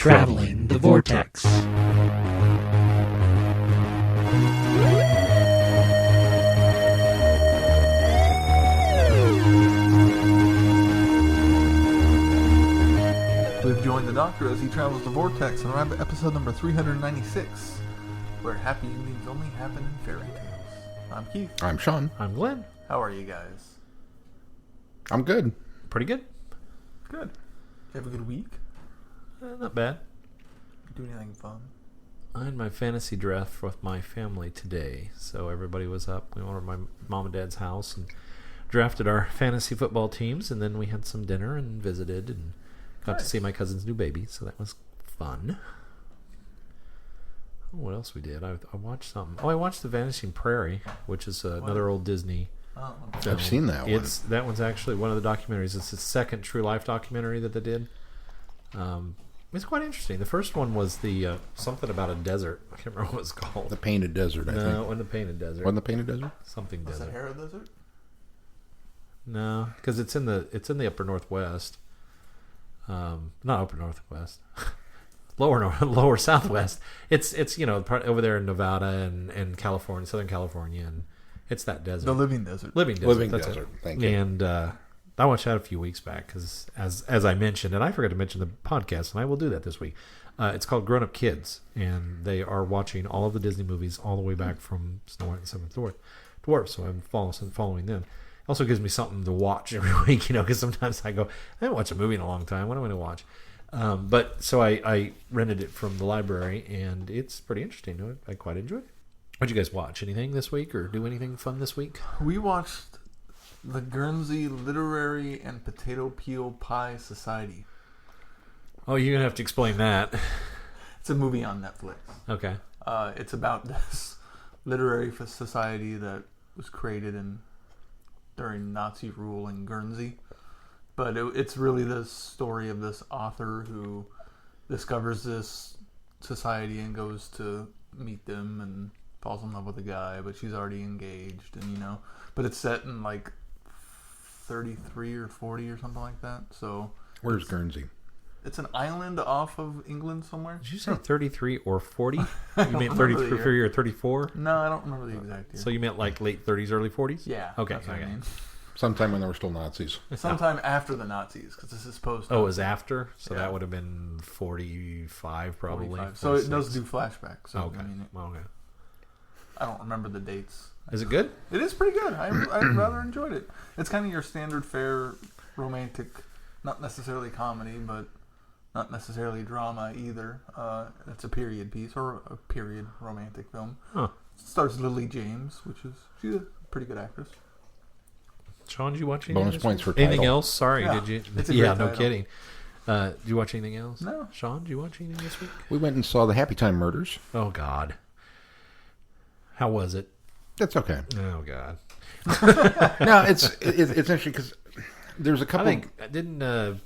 Traveling the Vortex. We've joined the Doctor as he travels the Vortex and arrived at episode number 396, where happy endings only happen in fairy tales. I'm Keith. I'm Sean. I'm Glenn. How are you guys? I'm good. Pretty good. Good. You have a good week? Not bad. Do anything fun? I had my fantasy draft with my family today, so everybody was up. We went over to my mom and dad's house and drafted our fantasy football teams, and then we had some dinner and visited and got to see my cousin's new baby, so that was fun. What else we did? I watched something. Oh, I watched The Vanishing Prairie, which is another old Disney film. I've seen that one. That one's actually one of the documentaries. It's the second true life documentary that they did. It's quite interesting. The first one was the something about a desert. I can't remember what it was called. The Painted Desert, I think. No, it wasn't the Painted Desert. Wasn't the Painted Desert? Something Was desert. that Hera Desert? No, because it's in the upper northwest. Not upper northwest. lower southwest. It's part over there in Nevada and California, Southern California, and it's that desert. The Living Desert. Living Desert. Living that's Desert. It. Thank you. And I watched that a few weeks back because, as I mentioned, and I forgot to mention the podcast, and I will do that this week. It's called Grown Up Kids, and they are watching all of the Disney movies all the way back from Snow White and the Seven Dwarfs. So I'm following them. It also gives me something to watch every week, because sometimes I go, I haven't watched a movie in a long time. What am I going to watch? But so I rented it from the library, and it's pretty interesting. I quite enjoyed it. What'd you guys watch? Anything this week, or do anything fun this week? We watched the Guernsey Literary and Potato Peel Pie Society. Oh, you're going to have to explain that. It's a movie on Netflix. Okay. It's about this literary society that was created during Nazi rule in Guernsey. But it's really the story of this author who discovers this society and goes to meet them and falls in love with a guy, but she's already engaged, and but it's set in like 33 or 40 or something like that. So Where's Guernsey? it's an island off of England somewhere. Did you say 33 or 40? You meant 33 or 34? No, I don't remember the exact year. So you meant like late 30s, early 40s? Yeah. Okay. That's what I mean. Sometime when there were still Nazis. Sometime after the Nazis, because this is post. Oh, it was after? So Yeah. that would have been 45 probably. 45. So it does 46. do flashbacks. So, Okay. okay. I don't remember the dates. Is it good? It is pretty good. I rather enjoyed it. It's kind of your standard fare romantic, not necessarily comedy, but not necessarily drama either. It's a period piece or a period romantic film. Huh. It stars Lily James, she's a pretty good actress. Sean, did you watch anything? Bonus points for Anything title. else? Sorry, Yeah, did you? it's a Yeah, great no title. kidding. Did you watch anything else? No. Sean, did you watch anything this week? We went and saw the Happy Time Murders. Oh, God. How was it? That's okay. Oh, God. No, it's interesting because there's a couple. I think, didn't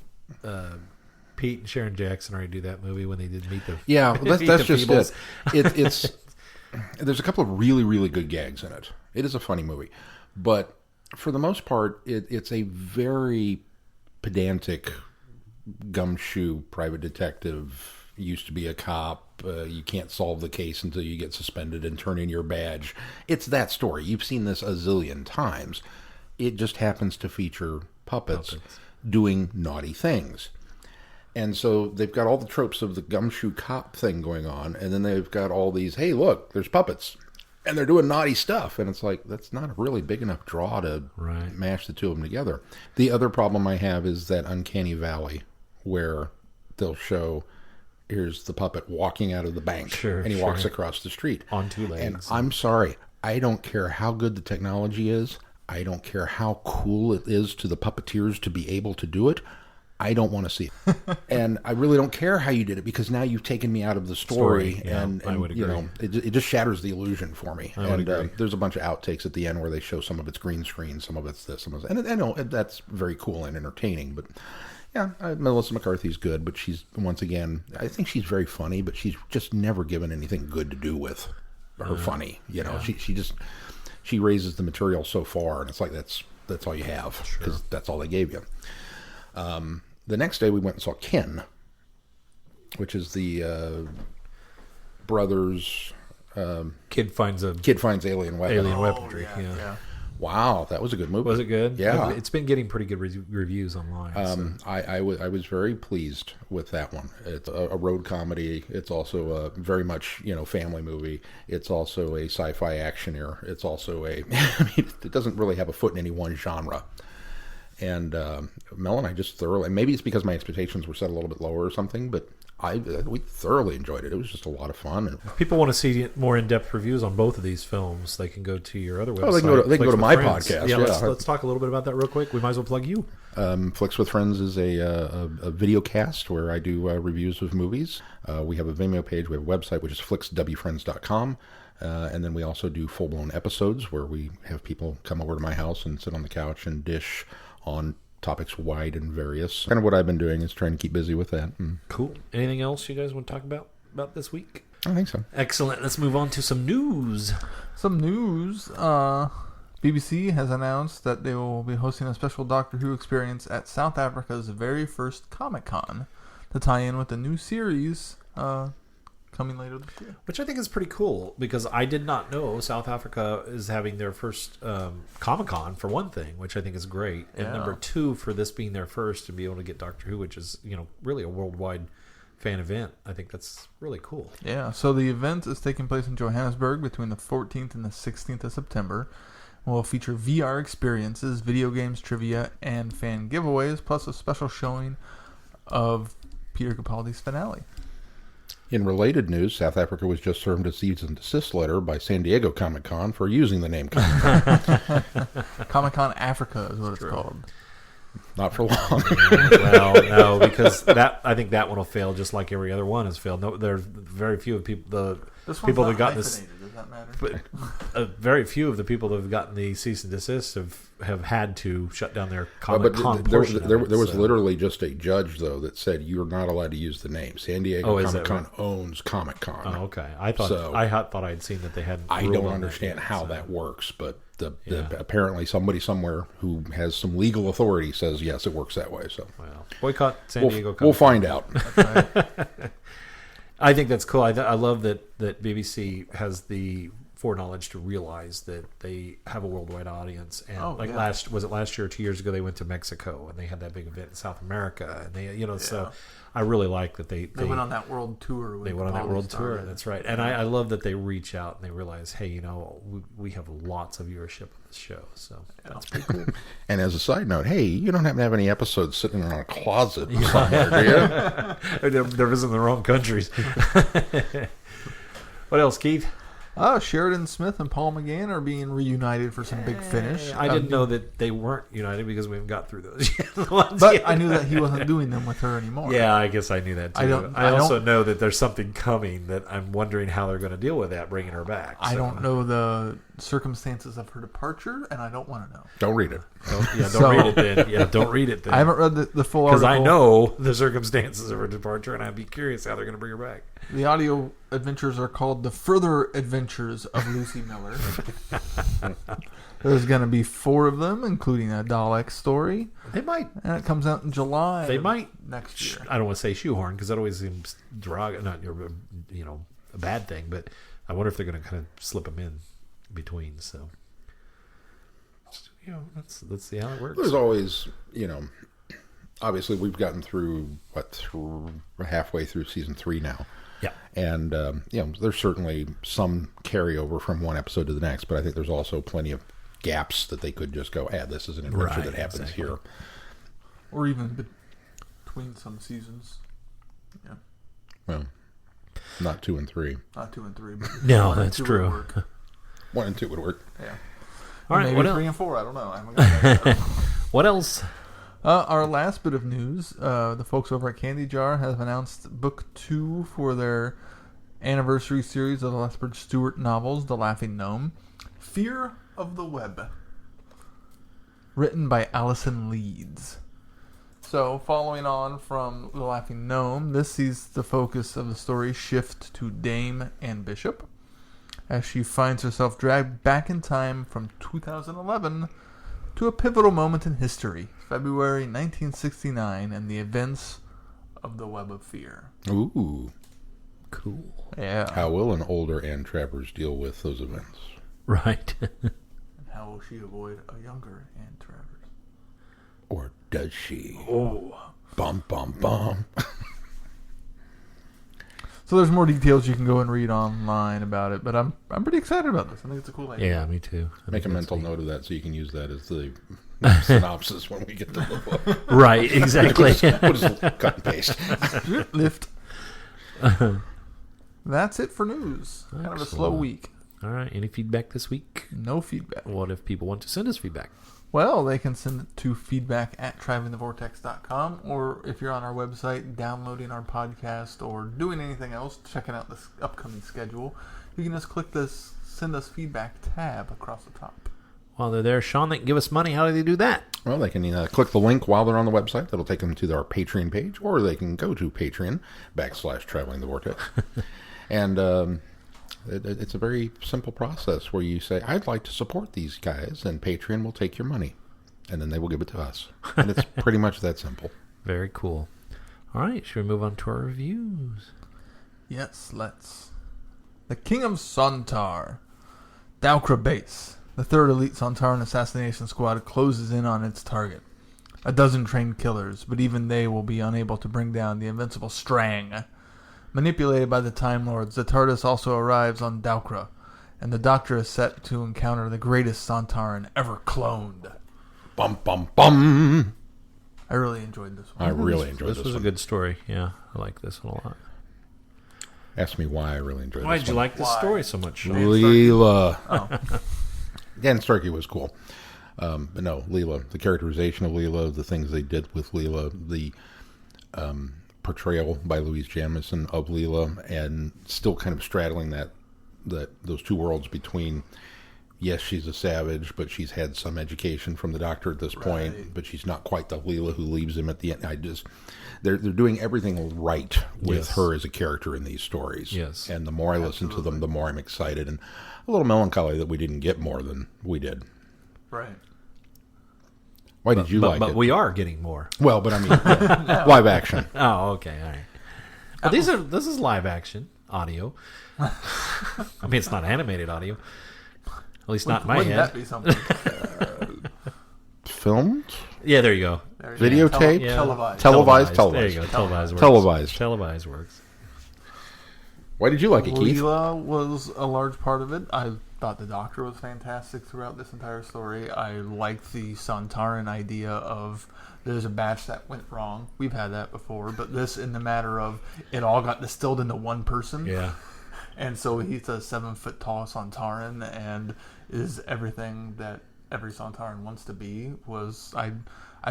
Pete and Sharon Jackson already do that movie when they did Meet the Yeah, that's Meet the just Feebles? it's there's a couple of really, really good gags in it. It is a funny movie, but for the most part, it's a very pedantic gumshoe private detective. Used to be a cop. You can't solve the case until you get suspended and turn in your badge. It's that story. You've seen this a zillion times. It just happens to feature puppets doing naughty things. And so they've got all the tropes of the gumshoe cop thing going on, and then they've got all these, hey, look, there's puppets. And they're doing naughty stuff. And it's like, that's not a really big enough draw to mash the two of them together. The other problem I have is that uncanny valley where they'll show, here's the puppet walking out of the bank. And he walks across the street. On two legs. And I'm sorry, I don't care how good the technology is. I don't care how cool it is to the puppeteers to be able to do it. I don't want to see it. And I really don't care how you did it, because now you've taken me out of the story. Yeah, and I would agree. It just shatters the illusion for me. I would agree. There's a bunch of outtakes at the end where they show some of it's green screen, some of it's this, some of it's... And I know that's very cool and entertaining, but yeah, Melissa McCarthy's good, but she's, once again, I think she's very funny, but she's just never given anything good to do with her funny. She raises the material so far, and it's like that's all you have, because that's all they gave you. The next day we went and saw Ken. which is the brothers. Kid finds alien weapon. alien weaponry. yeah, yeah. Wow, that was a good movie. Was it good? Yeah. It's been getting pretty good reviews online. So. I was very pleased with that one. It's a road comedy. It's also a very much family movie. It's also a sci-fi actioneer. It's also it doesn't really have a foot in any one genre. And Mel and I just thoroughly, maybe it's because my expectations were set a little bit lower or something, but we thoroughly enjoyed it. It was just a lot of fun. And if people want to see more in-depth reviews on both of these films, they can go to your other website. Oh, they can go to my podcast. Yeah, let's talk a little bit about that real quick. We might as well plug you. Flicks with Friends is a video cast where I do reviews of movies. We have a Vimeo page. We have a website, which is flickswfriends.com. And then we also do full-blown episodes where we have people come over to my house and sit on the couch and dish on topics wide and various. Kind of what I've been doing is trying to keep busy with that. Cool. Anything else you guys want to talk about this week? I think so. Excellent. Let's move on to some news. BBC has announced that they will be hosting a special Doctor Who experience at South Africa's very first Comic-Con to tie in with the new series coming later this year. Which I think is pretty cool, because I did not know South Africa is having their first Comic-Con, for one thing, which I think is great. And number two, for this being their first, to be able to get Doctor Who, which is really a worldwide fan event. I think that's really cool. Yeah, so the event is taking place in Johannesburg between the 14th and the 16th of September. Will feature VR experiences, video games, trivia, and fan giveaways, plus a special showing of Peter Capaldi's finale. In related news, South Africa was just served a cease and desist letter by San Diego Comic-Con for using the name Comic-Con. Comic-Con Africa is what it's called. Not for long. Well, no, because I think that one will fail just like every other one has failed. No, there's very few of people people that got this. Does that matter? But very few of the people that have gotten the cease and desist have had to shut down their Comic-Con portion. There was literally just a judge, though, that said you're not allowed to use the name. San Diego Comic-Con owns Comic-Con. Oh, okay. I thought I'd seen that they had. I don't understand how that works, but apparently somebody somewhere who has some legal authority says yes, it works that way. So boycott San Diego Comic-Con. We'll find out. That's right. I think that's cool. I love that BBC has the foreknowledge to realize that they have a worldwide audience. And last year or 2 years ago, they went to Mexico and they had that big event in South America. And they, so I really like that they went on that world tour. They went on that world tour. That's right. And I love that they reach out and they realize, hey, we have lots of viewership on this show. So that's pretty cool. And as a side note, hey, you don't happen to have any episodes sitting in a closet somewhere, do you? They're visiting the wrong countries. What else, Keith? Sheridan Smith and Paul McGann are being reunited for some big finish. I didn't know that they weren't united because we haven't got through those yet. But I knew that he wasn't doing them with her anymore. Yeah, I guess I knew that too. I also know that there's something coming that I'm wondering how they're going to deal with that, bringing her back. I don't know the circumstances of her departure, and I don't want to know. Don't read it. Don't read it then. Yeah, don't read it then. I haven't read the full article. Because I know the circumstances of her departure, and I'd be curious how they're going to bring her back. The audio adventures are called The Further Adventures of Lucy Miller. There's going to be 4 of them, including a Dalek story. They might. And it comes out in July. They might. Next year. I don't want to say shoehorn, because that always seems a bad thing, but I wonder if they're going to kind of slip them in between. So, let's see how it works. There's always, obviously we've gotten through, halfway through season 3 now. Yeah. And, there's certainly some carryover from one episode to the next, but I think there's also plenty of gaps that they could just go, this is an adventure that happens here. Or even between some seasons. Yeah. Well, not 2 and 3. Not 2 and 3, but no, that's true. 1 and 2 would work. Yeah. All right. Maybe 3 and 4. I don't know. I haven't got that. What else? Our last bit of news, the folks over at Candy Jar have announced book 2 for their anniversary series of the Lethbridge Stewart novels, The Laughing Gnome, Fear of the Web, written by Alison Leeds. So, following on from The Laughing Gnome, this sees the focus of the story shift to Dame Anne Bishop, as she finds herself dragged back in time from 2011 to a pivotal moment in history, February 1969, and the events of the Web of Fear. Ooh. Cool. Yeah. How will an older Ann Travers deal with those events? Right. And how will she avoid a younger Ann Travers? Or does she? Oh. Bum, bum, bum. So there's more details you can go and read online about it, but I'm pretty excited about this. I think it's a cool idea. Yeah, me too. Make a mental note of that so you can use that as the synopsis when we get to the book. Right, exactly. We'll just cut and paste. Lift. That's it for news. Kind of a slow Excellent. week. All right. Any feedback this week? No feedback. What if people want to send us feedback? Well, they can send it to feedback@travelingthevortex.com, or if you're on our website, downloading our podcast, or doing anything else, checking out this upcoming schedule, you can just click this Send Us Feedback tab across the top. While they're there, Sean, they can give us money. How do they do that? Well, they can click the link while they're on the website. That'll take them to our Patreon page, or they can go to Patreon/Traveling the Vortex. And it's a very simple process where you say, I'd like to support these guys, and Patreon will take your money. And then they will give it to us. And it's pretty much that simple. Very cool. All right. Should we move on to our reviews? Yes, let's. The King of Sontar. Daukra Base. The 3rd Elite Sontaran Assassination Squad closes in on its target. A dozen trained killers, but even they will be unable to bring down the invincible Strang. Manipulated by the Time Lords, the TARDIS also arrives on Daukra, and the Doctor is set to encounter the greatest Sontaran ever cloned. Bum, bum, bum. I really enjoyed this one. I really enjoyed This this was a one. good story. Yeah, I like this one a lot. Ask me why I really enjoyed Why this did you one. like this Why? story so much, Sean? Leela. Oh. Dan Starkey was cool. But no, Leela. The characterization of Leela, the things they did with Leela, the portrayal by Louise Jamison of Leela, and still kind of straddling those two worlds between, yes, she's a savage, but she's had some education from the Doctor at this point, Right. but she's not quite the Leela who leaves him at the end. They're doing everything right with Yes. her as a character in these stories. Yes. And the more I listen to them, the more I'm excited, and a little melancholy that we didn't get more than we did. Right. Why did you like but it? we are getting more. Well, but I mean, live action. Oh, okay. All right. But this is live action audio. I mean, it's not animated audio. At least not in my Wouldn't head. that be something? Filmed? Yeah, there you go. There you go. Videotape? Yeah. Televised. Televised. There you go. Televised works. Televised. Televised works. Why did you like it, Keith? Leela was a large part of it. I thought the Doctor was fantastic throughout this entire story. I liked the Sontaran idea of there's a batch that went wrong. We've had that before, but this in the matter of it all got distilled into one person. Yeah. And so he's a 7-foot tall Sontaran and is everything that every Sontaran wants to be. I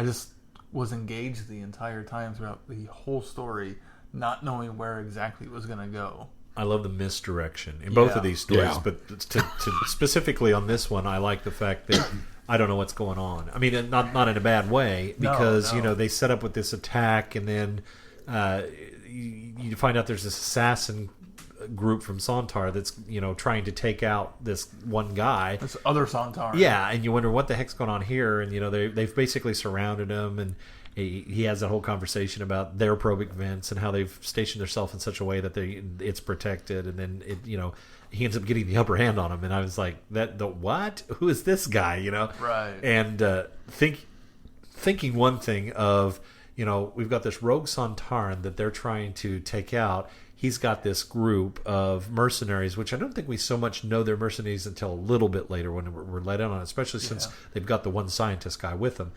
just was engaged the entire time throughout the whole story, not knowing where exactly it was going to go. I love the misdirection in both Yeah. of these stories, Yeah. but to specifically on this one, I like the fact that I don't know what's going on. I mean, not in a bad way, because No. they set up with this attack, and then you find out there's this assassin group from Sontar that's trying to take out this one guy. This other Sontaran. Yeah, and you wonder what the heck's going on here, and they've basically surrounded him, and he has that whole conversation about their probic vents and how they've stationed themselves in such a way that it's protected, and then he ends up getting the upper hand on him, and I was like, what? Who is this guy? Right. And thinking one thing of we've got this rogue Sontaran that they're trying to take out. He's got this group of mercenaries, which I don't think we so much know they're mercenaries until a little bit later when we're let in on it, especially since they've got the one scientist guy with them.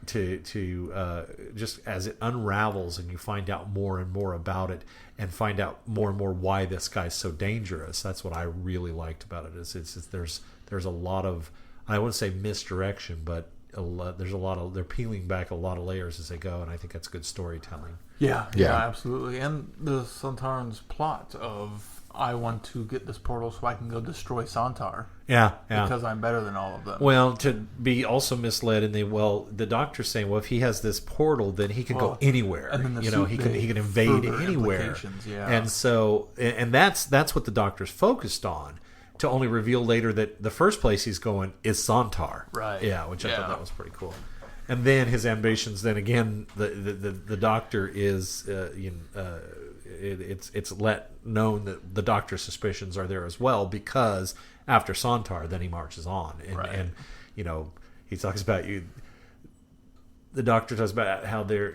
Just as it unravels and you find out more and more about it and find out more and more why this guy's so dangerous. That's what I really liked about it. Is there's a lot of, I wouldn't say misdirection, but there's a lot of, they're peeling back a lot of layers as they go, and I think that's good storytelling. Yeah, Yeah. absolutely. And the Sontaran's plot of I want to get this portal so I can go destroy Sontar Yeah. because I'm better than all of them. Well, to be also misled, and the doctor's saying, well, if he has this portal, then he can go anywhere. and then the He can invade further anywhere. implications, yeah. And so, and that's what the doctor's focused on. To only reveal later that the first place he's going is Sontar. Right. Yeah, which I thought Yeah. that was pretty cool. and then his ambitions. Then again, the Doctor is it's let known that the Doctor's suspicions are there as well, because after Sontar, then he marches on, and he talks about you. The Doctor talks about how they're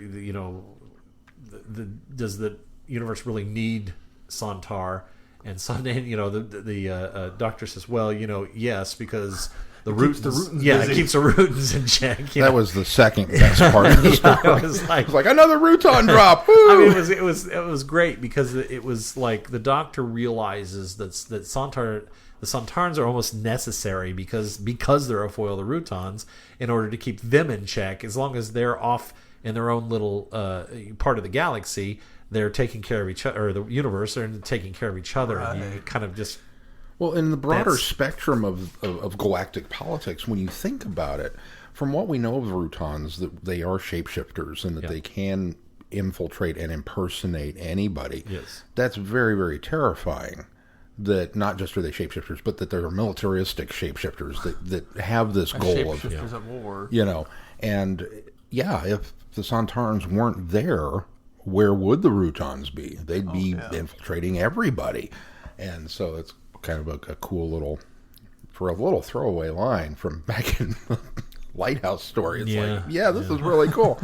does the universe really need Sontar? And the Doctor says, well, yes, because the Rutans, it keeps the Rutans in check. That was the second best part of the story. It was like another Rutan drop. I mean, it was great, because it was like the Doctor realizes that the Sontarans are almost necessary because they're a foil to the Rutans in order to keep them in check. As long as they're off in their own little part of the galaxy, they're taking care of each other, or the universe, they're taking care of each other. Right. And you kind of just... Well, in the broader spectrum of galactic politics, when you think about it, from what we know of the Rutans, that they are shapeshifters and that they can infiltrate and impersonate anybody. Yes. That's very, very terrifying. That not just are they shapeshifters, but that they're militaristic shapeshifters that have this goal of... Shapeshifters at war. And if the Sontarans weren't there, where would the Rutans be? They'd be infiltrating everybody. And so it's kind of a cool little throwaway line from back in the Lighthouse story. It's this is really cool.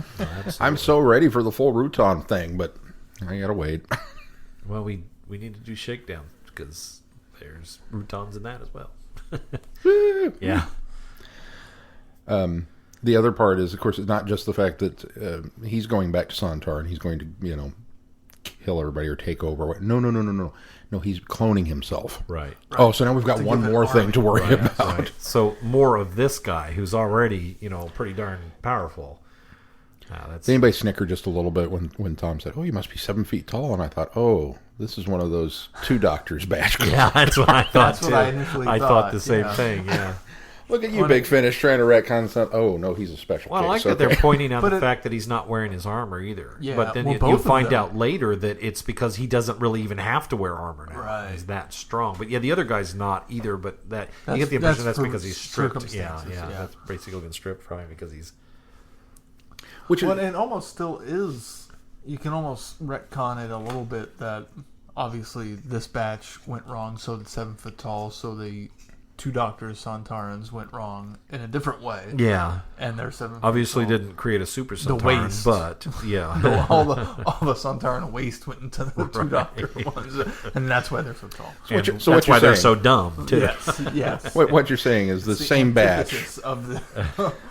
I'm so ready for the full Rutan thing, but I gotta wait. Well, we need to do Shakedown, because there's Rutans in that as well. Yeah. The other part is, of course, it's not just the fact that he's going back to Sontar and he's going to, kill everybody or take over. No. No, he's cloning himself. Right. Oh, so now we've got one more thing to worry about. Right. So more of this guy who's already, pretty darn powerful. Did anybody snicker just a little bit when Tom said, "Oh, you must be 7 feet tall"? And I thought, "Oh, this is one of those two doctors badge." Yeah, that's what I thought too. What I initially thought the same thing. Yeah. Look at you, Big Finish, trying to retcon something. Oh, no, he's a special case. I like that they're pointing out the fact that he's not wearing his armor either. Yeah, but then you'll find out later that it's because he doesn't really even have to wear armor now. Right. He's that strong. But the other guy's not either. But you get the impression that's because he's stripped. Yeah. That's basically been stripped from him because he's... it almost still is. You can almost retcon it a little bit that obviously this batch went wrong, so the 7 foot tall, so the two doctors, Sontarans, went wrong in a different way. Yeah. And they're 7 foot obviously tall. Didn't create a super Sontaran, but all the Sontaran waste went into the two doctor ones, and that's why they're so tall. So that's why they're so dumb too. Yes. What you're saying is the same batch of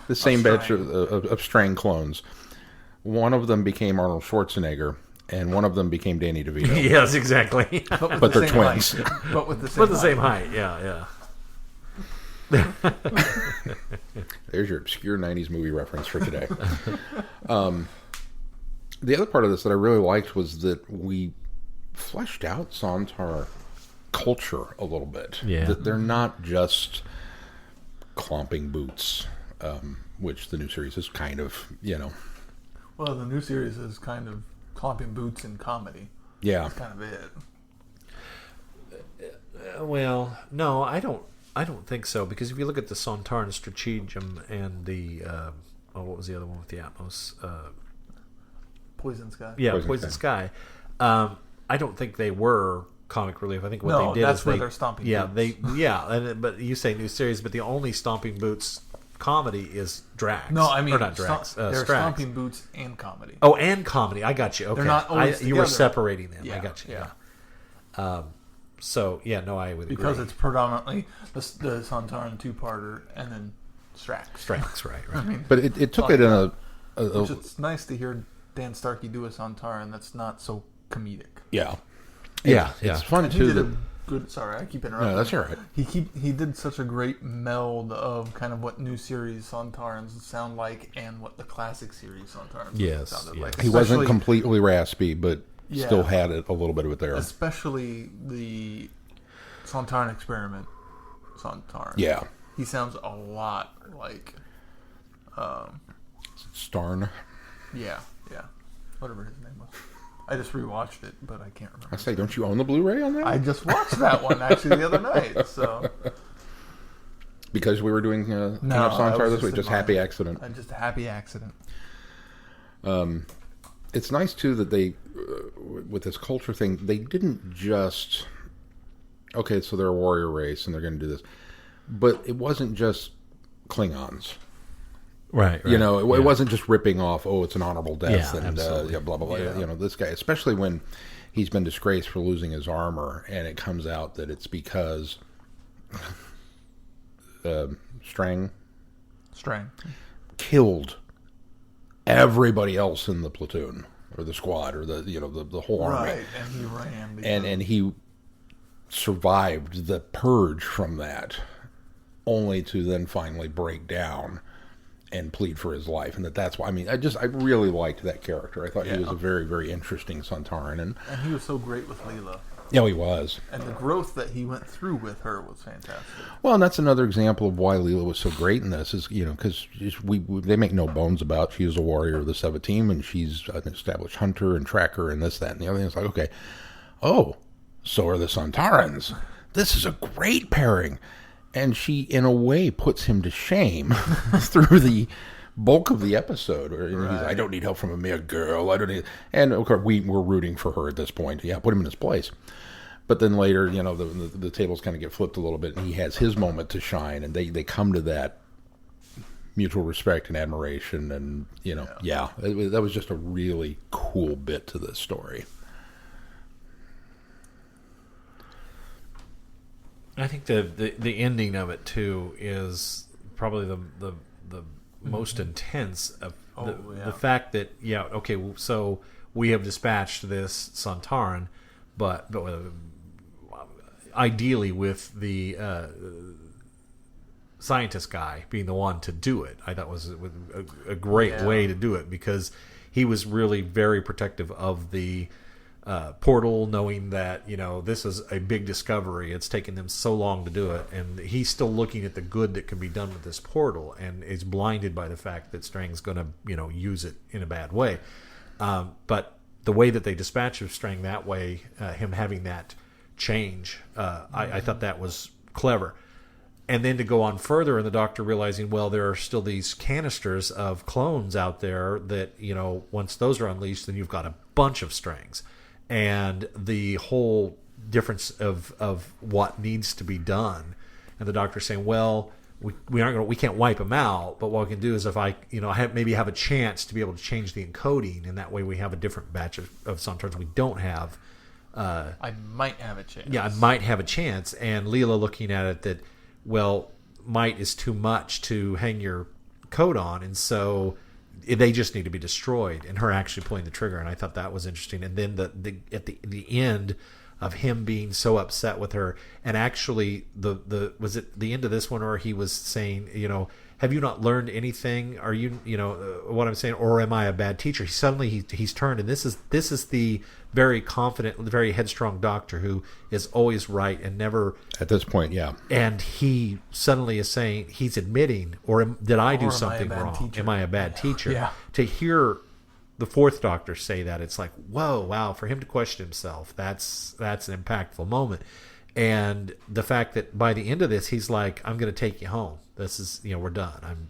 the same batch of Strang clones. One of them became Arnold Schwarzenegger, and one of them became Danny DeVito. Yes, exactly. But they're twins. But with the same height. Yeah. There's your obscure 90s movie reference for today. The other part of this that I really liked was that we fleshed out Sontar culture a little bit. Yeah. That they're not just clomping boots, which the new series is kind of, Well, the new series is kind of clomping boots in comedy. Yeah. That's kind of it. Well, no, I don't think so, because if you look at the Sontaran Stratagem and the what was the other one with the Atmos? Poison Sky. Yeah, Poison Sky. I don't think they were comic relief. I think what they did that's is where they're stomping boots. But you say new series, but the only stomping boots comedy is Drax. No, I mean, or not Drax. they're Strax. stomping boots and comedy. Oh, and comedy. I got you. Okay, They're not always you were together. separating them. Yeah, I got you. yeah. So I would because agree. it's predominantly the Sontaran two-parter and then Strax. Strax, right. I mean, But it took it in a which it's nice to hear Dan Starkey do a Sontaran that's not so comedic. Yeah. It's fun And he too. did a good. Sorry, I keep interrupting. No, that's all right. He did such a great meld of kind of what new series Sontarans sound like and what the classic series Sontarans sounded like. He wasn't completely raspy, but still had a little bit of it there. Especially the Sontaran Experiment Sontaran. Yeah. He sounds a lot like Starn. Yeah. Whatever his name was. I just rewatched it, but I can't remember. I say, don't you own the Blu-ray on that? I just watched that one actually the other night. So Because we were doing King of Sontar this week. Just happy accident. Just a happy accident. It's nice, too, that they, with this culture thing, they didn't just, okay, so they're a warrior race and they're going to do this. But it wasn't just Klingons. Right. You know, it wasn't just ripping off, oh, it's an honorable death and blah, blah, blah. Yeah. You know, this guy, especially when he's been disgraced for losing his armor and it comes out that it's because Strang killed everybody else in the platoon or the squad or the whole army. Right, and he ran. And he survived the purge from that, only to then finally break down and plead for his life. And that's why, I mean, I really liked that character. I thought he was a very, very interesting Sontaran. And he was so great with Leela. Yeah, he was. And the growth that he went through with her was fantastic. Well, and that's another example of why Leela was so great in this, is, because they make no bones about she is a warrior of the 17, and she's an established hunter and tracker and this, that, and the other thing. It's like, okay, oh, so are the Sontarans. This is a great pairing. And she, in a way, puts him to shame through the bulk of the episode. Where he's, I don't need help from a mere girl. I don't need. And of course, we're rooting for her at this point. Yeah, put him in his place. But then later, the tables kind of get flipped a little bit, and he has his moment to shine, and they come to that mutual respect and admiration, and that was just a really cool bit to this story. I think the ending of it too is probably the most intense of the fact that so we have dispatched this Sontaran, but ideally with the scientist guy being the one to do it. I thought was a great way to do it, because he was really very protective of the portal, knowing that this is a big discovery. It's taken them so long to do it, and he's still looking at the good that can be done with this portal, and is blinded by the fact that Strang's going to use it in a bad way. But the way that they dispatch of Strang that way, him having that change, I thought that was clever. And then to go on further, and the Doctor realizing, well, there are still these canisters of clones out there that once those are unleashed, then you've got a bunch of Strangs. And the whole difference of what needs to be done, and the Doctor saying, "Well, we can't wipe them out, but what we can do is if I maybe have a chance to be able to change the encoding, and that way we have a different batch of Sontarans we don't have. I might have a chance. Yeah, I might have a chance." And Leela looking at it that, well, might is too much to hang your coat on, and so they just need to be destroyed, and her actually pulling the trigger. And I thought that was interesting. And then at the end of him being so upset with her, and actually was it the end of this one where he was saying, have you not learned anything? Are you what I'm saying, or am I a bad teacher? He's turned, and this is the very confident, very headstrong Doctor who is always right and never at this point, yeah. And he suddenly is saying, he's admitting, did I do something wrong? Teacher? Am I a bad teacher? Yeah. To hear the Fourth Doctor say that, it's like, whoa, wow! For him to question himself, that's an impactful moment. And the fact that by the end of this, he's like, "I'm going to take you home. This is, we're done.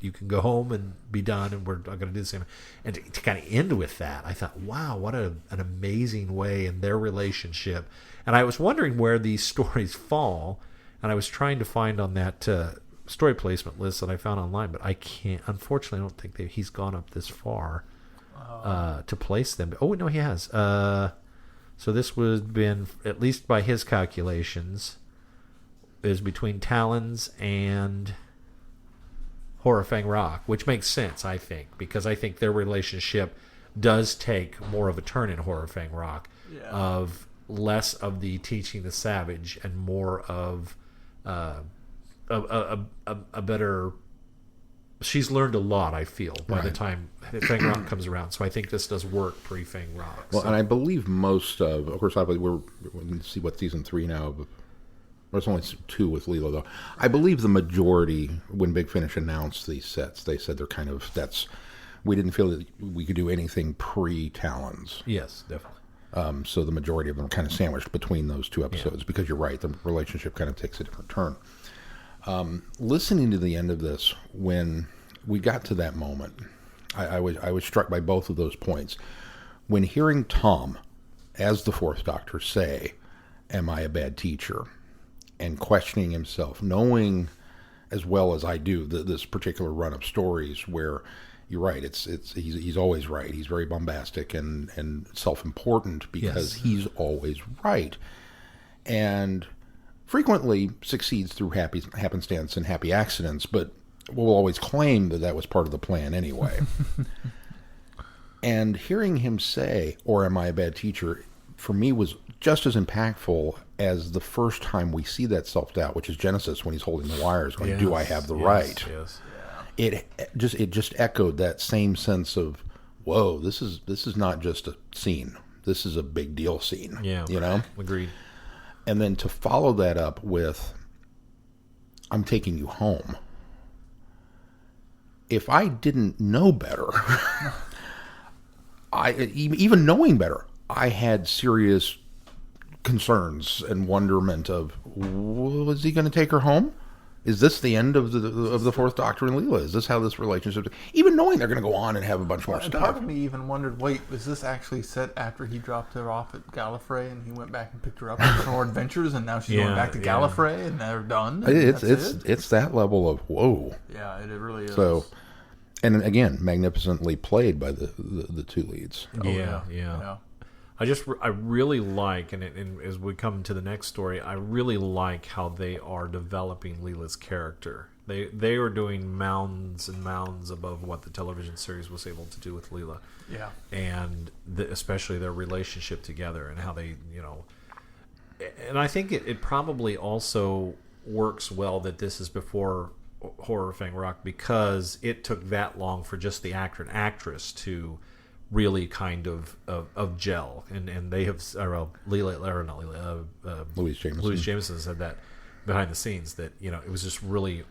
You can go home and be done, and I'm going to do the same." And to kind of end with that, I thought, wow, what an amazing way in their relationship. And I was wondering where these stories fall, and I was trying to find on that story placement list that I found online, but I can't. Unfortunately, I don't think he's gone up this far to place them. Oh no, he has. So this would have been, at least by his calculations, is between Talons and Horrifang Rock, which makes sense, I think, because I think their relationship does take more of a turn in Horrifang Rock, of less of the teaching the savage and more of a better. She's learned a lot, I feel, by the time Fang Rock comes around. So I think this does work pre-Fang Rock. Well, and I believe most of course, we'll see what season 3 now. There's only 2 with Leela, though. I believe the majority, when Big Finish announced these sets, they said they're we didn't feel that we could do anything pre-Talons. Yes, definitely. So the majority of them are kind of sandwiched between those two episodes because you're right, the relationship kind of takes a different turn. Listening to the end of this, when we got to that moment, I was struck by both of those points. When hearing Tom, as the Fourth Doctor, say, "Am I a bad teacher?" and questioning himself, knowing as well as I do this particular run of stories where you're right, he's always right. He's very bombastic and self-important because he's always right, and frequently succeeds through happenstance and happy accidents, but will always claim that was part of the plan anyway. And hearing him say, "Or am I a bad teacher?" for me was just as impactful as the first time we see that self-doubt, which is Genesis when he's holding the wires going, "Do I have the right?" Yes. It just echoed that same sense of, whoa, this is not just a scene. This is a big deal scene. Yeah. You know? Agreed. And then to follow that up with, "I'm taking you home." If I didn't know better, even knowing better, I had serious concerns and wonderment of, was he going to take her home? Is this the end of the Fourth Doctor and Leela? Is this how this relationship? Even knowing they're going to go on and have a bunch more And stuff. part of me even wondered, wait, was this actually set after he dropped her off at Gallifrey and he went back and picked her up for more adventures, and now she's going back to Gallifrey and they're done? And It's that level of whoa. Yeah, it really is. So, and again, magnificently played by the two leads. Yeah. I really like, and as we come to the next story, I really like how they are developing Leela's character. They are doing mounds and mounds above what the television series was able to do with Leela. Yeah. And especially their relationship together and how they, and I think it probably also works well that this is before Horror Fang Rock, because it took that long for just the actor and actress to really kind of gel, and they have Louise Jameson said that behind the scenes that it was just really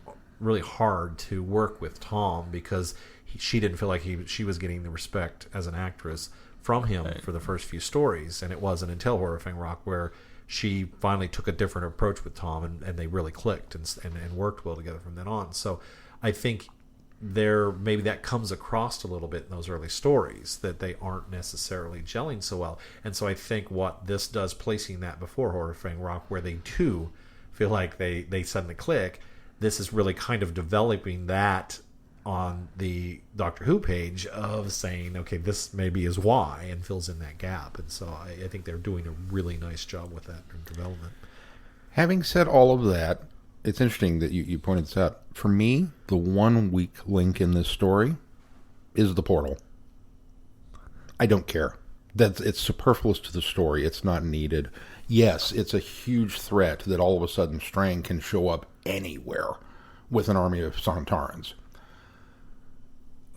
hard to work with Tom because she didn't feel like she was getting the respect as an actress from him for the first few stories, and it wasn't until Horror Fang Rock where she finally took a different approach with Tom, and they really clicked and worked well together from then on. So I think maybe that comes across a little bit in those early stories that they aren't necessarily gelling so well. And so I think what this does, placing that before Horror Fang Rock, where they do feel like they suddenly click, this is really kind of developing that on the Doctor Who page of saying, okay, this maybe is why, and fills in that gap. And so I think they're doing a really nice job with that in development. Having said all of that, it's interesting that you pointed this out. For me, the one weak link in this story is the portal. I don't care. It's superfluous to the story. It's not needed. Yes, it's a huge threat that all of a sudden Strang can show up anywhere with an army of Sontarans.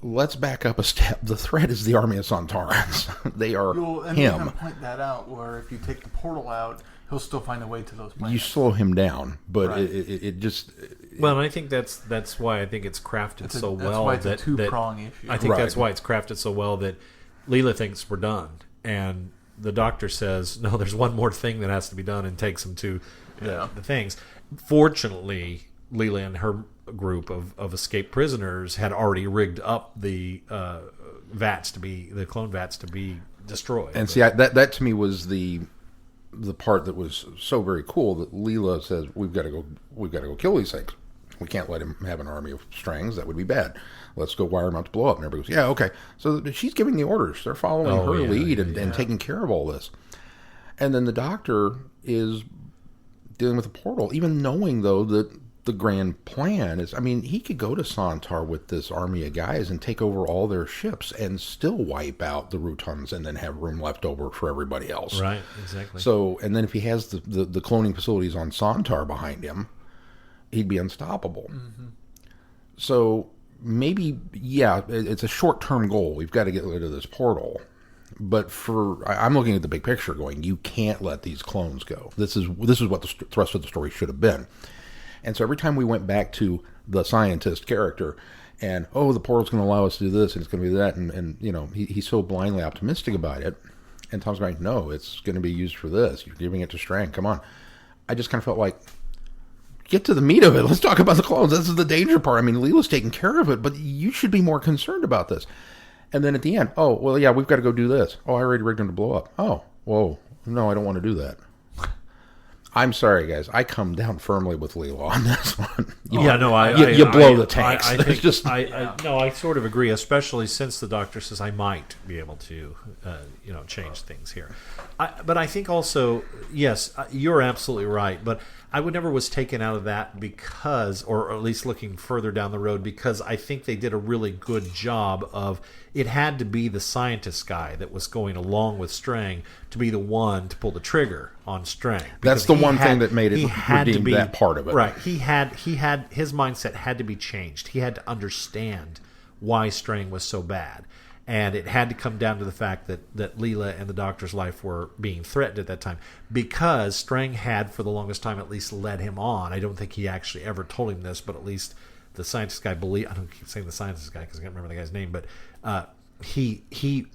Let's back up a step. The threat is the army of Sontarans. They are and him. You can point that out, where if you take the portal out, he'll still find a way to those planets. You slow him down, but Right. it just... Well, and I think that's why I think it's crafted so well. That's why it's that a two-prong issue. I think Right. that's why it's crafted so well that Leela thinks we're done, and the Doctor says, no, there's one more thing that has to be done, and takes him to the things. Fortunately, Leela and her group of escaped prisoners had already rigged up the clone vats to be destroyed. And see, that to me was the part that was so very cool, that Leela says, we've got to go kill these things. We can't let him have an army of Strangs. That would be bad. Let's go wire him out to blow up. And everybody goes, yeah, okay. So she's giving the orders. They're following her lead and taking care of all this. And then the Doctor is dealing with the portal, even knowing, though, that the grand plan is, he could go to Sontar with this army of guys and take over all their ships and still wipe out the Rutons and then have room left over for everybody else. Right, exactly. So, and then if he has the cloning facilities on Sontar behind him, he'd be unstoppable. Mm-hmm. So maybe, it's a short-term goal. We've got to get rid of this portal. But I'm looking at the big picture going, you can't let these clones go. This is what the thrust of the story should have been. And so every time we went back to the scientist character and, the portal's going to allow us to do this and it's going to be that, and he's so blindly optimistic about it, And Tom's going, no, it's going to be used for this. You're giving it to Strang. Come on. I just kind of felt like, get to the meat of it. Let's talk about the clones. This is the danger part. I mean, Leela's taking care of it, but you should be more concerned about this. And then at the end, oh, well, yeah, we've got to go do this. Oh, I already rigged them to blow up. Oh, whoa. No, I don't want to do that. I'm sorry, guys. I come down firmly with Leela on this one. You blow the tanks. I sort of agree, especially since the Doctor says I might be able to, change things here. But I think also, yes, you're absolutely right. But I would never was taken out of that because, or at least looking further down the road, because I think they did a really good job of, it had to be the scientist guy that was going along with Strang to be the one to pull the trigger on Strang. That's the one thing that made it redeem that part of it. Right. He had his mindset had to be changed. He had to understand why Strang was so bad. And it had to come down to the fact that Leela and the Doctor's life were being threatened at that time. Because Strang had, for the longest time, at least led him on. I don't think he actually ever told him this, but at least the scientist guy I don't keep saying the scientist guy because I can't remember the guy's name, but he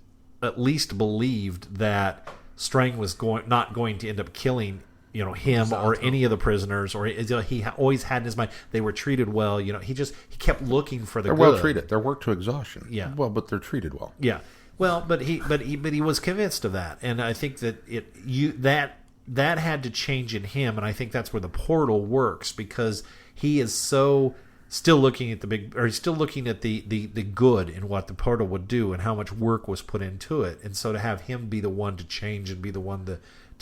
at least believed that Strang was not going to end up killing him or any of the prisoners, or he always had in his mind they were treated well. He kept looking for the good. They're well treated. They're worked to exhaustion. Yeah. Well, but they're treated well. Yeah. Well, but he was convinced of that, and I think that that had to change in him, and I think that's where the portal works, because he is so still looking at he's still looking at the good in what the portal would do and how much work was put into it, and so to have him be the one to change and be the one to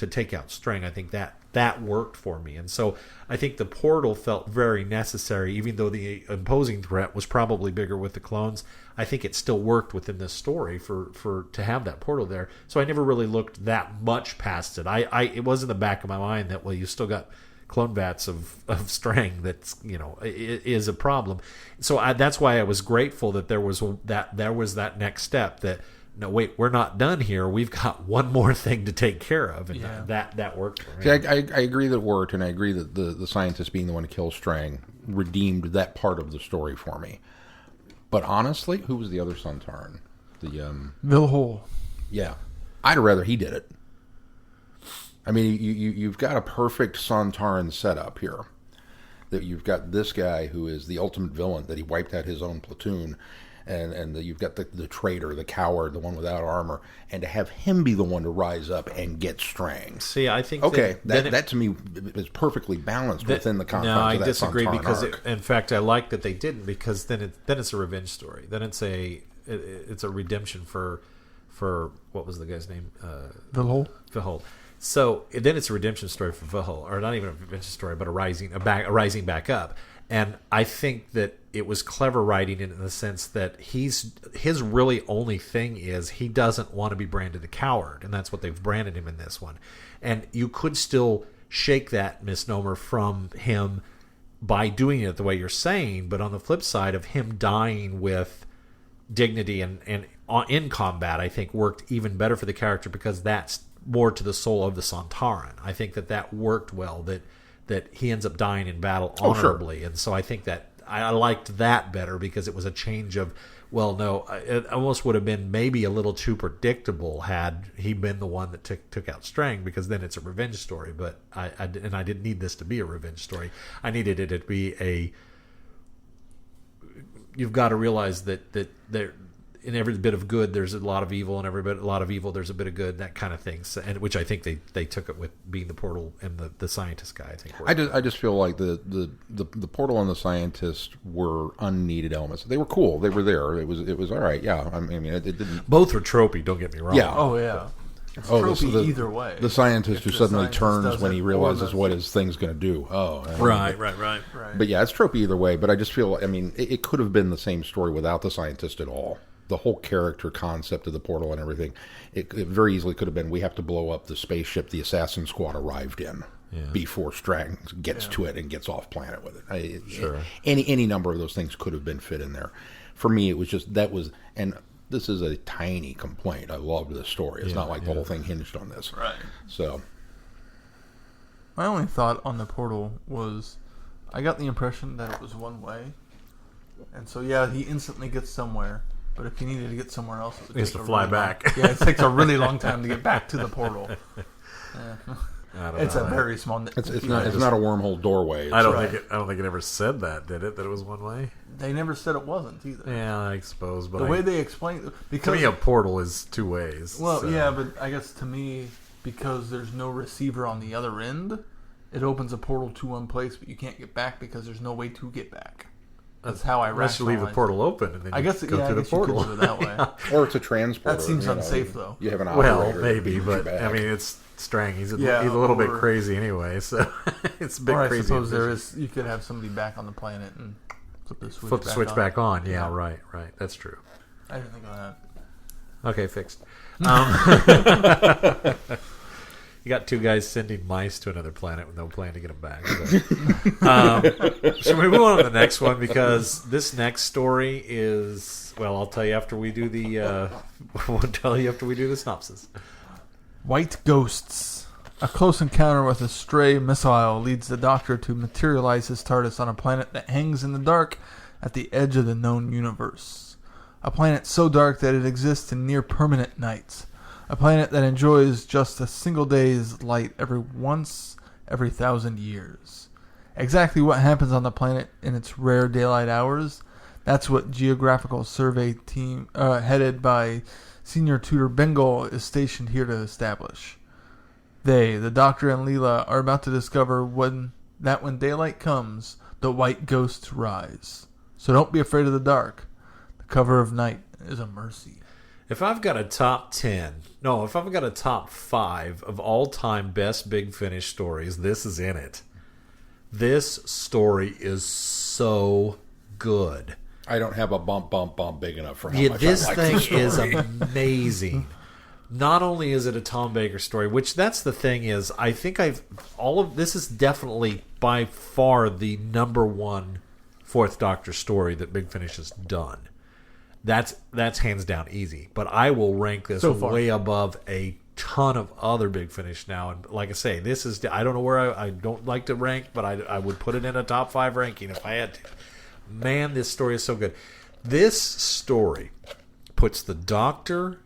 take out Strang, I think that worked for me. And so I think the portal felt very necessary, even though the imposing threat was probably bigger with the clones. I think it still worked within this story for to have that portal there. So I never really looked that much past it. It was in the back of my mind that, well, you still got clone vats of Strang that's is a problem. So that's why I was grateful that there was that next step that, no, wait, we're not done here. We've got one more thing to take care of, and that worked for me. See, I agree that it worked, and I agree that the scientist being the one to kill Strang redeemed that part of the story for me. But honestly, who was the other Sontaran? Vilhol. Yeah, I'd rather he did it. I mean, you've got a perfect Sontaran setup here. That you've got this guy who is the ultimate villain, that he wiped out his own platoon. And you've got the traitor, the coward, the one without armor, and to have him be the one to rise up and get Strang. See, I think that to me is perfectly balanced within the confines of that. No, I disagree Sontaran because arc. in fact I like that they didn't, because then it's a revenge story. Then it's a redemption for what was the guy's name? Vilhol. So then it's a redemption story for Vilhol, or not even a redemption story, but a rising back up. And I think that it was clever writing in the sense that his really only thing is he doesn't want to be branded the coward, and that's what they've branded him in this one. And you could still shake that misnomer from him by doing it the way you're saying, but on the flip side of him dying with dignity and in combat, I think worked even better for the character, because that's more to the soul of the Sontaran. I think that worked well, that he ends up dying in battle honorably. Oh, sure. And so I think that I liked that better, because it was a change of, well, no, it almost would have been maybe a little too predictable had he been the one that took out Strang, because then it's a revenge story. But I didn't need this to be a revenge story. I needed it to be you've got to realize that there, in every bit of good there's a lot of evil, and a lot of evil there's a bit of good, that kind of thing. So, and which I think they took it with being the portal and the scientist guy. I think I just feel like the portal and the scientist were unneeded elements. They were cool. They were there. It was all right. Yeah. I mean, it didn't. Both were tropey. Don't get me wrong. Yeah. Oh yeah. It's tropey either way. The scientist who suddenly turns when he realizes what his thing's going to do. Oh, right. But yeah, it's tropey either way. But I just feel, I mean, it could have been the same story without the scientist at all. The whole character concept of the portal and everything, it very easily could have been, we have to blow up the spaceship the assassin squad arrived in before Strang gets to it and gets off planet with it. Sure. Any number of those things could have been fit in there. For me, it was just, and this is a tiny complaint. I loved this story. It's not like the whole thing hinged on this. Right. So, my only thought on the portal was, I got the impression that it was one way. And so, yeah, he instantly gets somewhere. But if you needed to get somewhere else, He has to fly back. Yeah, it takes a really long time to get back to the portal. Yeah. It's a very small. It's not a wormhole doorway. I don't think it ever said that, did it? That it was one way. They never said it wasn't either. Yeah, I suppose. But the way they explained, because to me, a portal is two ways. Well, so. yeah, but I guess to me, because there's no receiver on the other end, it opens a portal to one place, but you can't get back because there's no way to get back. That's how I Unless you leave the portal open and then I guess, go through the portal. You could do it that way. Or it's a transporter. That seems unsafe, though. You have an operator. Well, maybe, but I mean, it's Strang. He's a little bit crazy anyway, so it's a bit or crazy. I suppose you could have somebody back on the planet and flip the switch back on. Yeah, right. That's true. I didn't think of that. Okay, fixed. You got two guys sending mice to another planet with no plan to get them back. So we move on to the next one because this next story is, well, I'll tell you after we do the synopsis. White ghosts. A close encounter with a stray missile leads the Doctor to materialize his TARDIS on a planet that hangs in the dark at the edge of the known universe. A planet so dark that it exists in near permanent nights. A planet that enjoys just a single day's light every 1,000 years. Exactly what happens on the planet in its rare daylight hours, that's what Geographical Survey team headed by Senior Tutor Bengal is stationed here to establish. They, the Doctor and Leela, are about to discover when daylight comes, the white ghosts rise. So don't be afraid of the dark. The cover of night is a mercy. If I've got a top 5 of all-time best Big Finish stories, this is in it. This story is so good. I don't have a bump big enough for how much this I like thing this story. is amazing. Not only is it a Tom Baker story, which that's the thing is, I think this is definitely by far the number one Fourth Doctor story that Big Finish has done. That's hands down easy. But I will rank this way above a ton of other Big Finish now. And like I say, this is, I don't know where I don't like to rank, but I would put it in a top 5 ranking if I had to. Man, this story is so good. This story puts the Doctor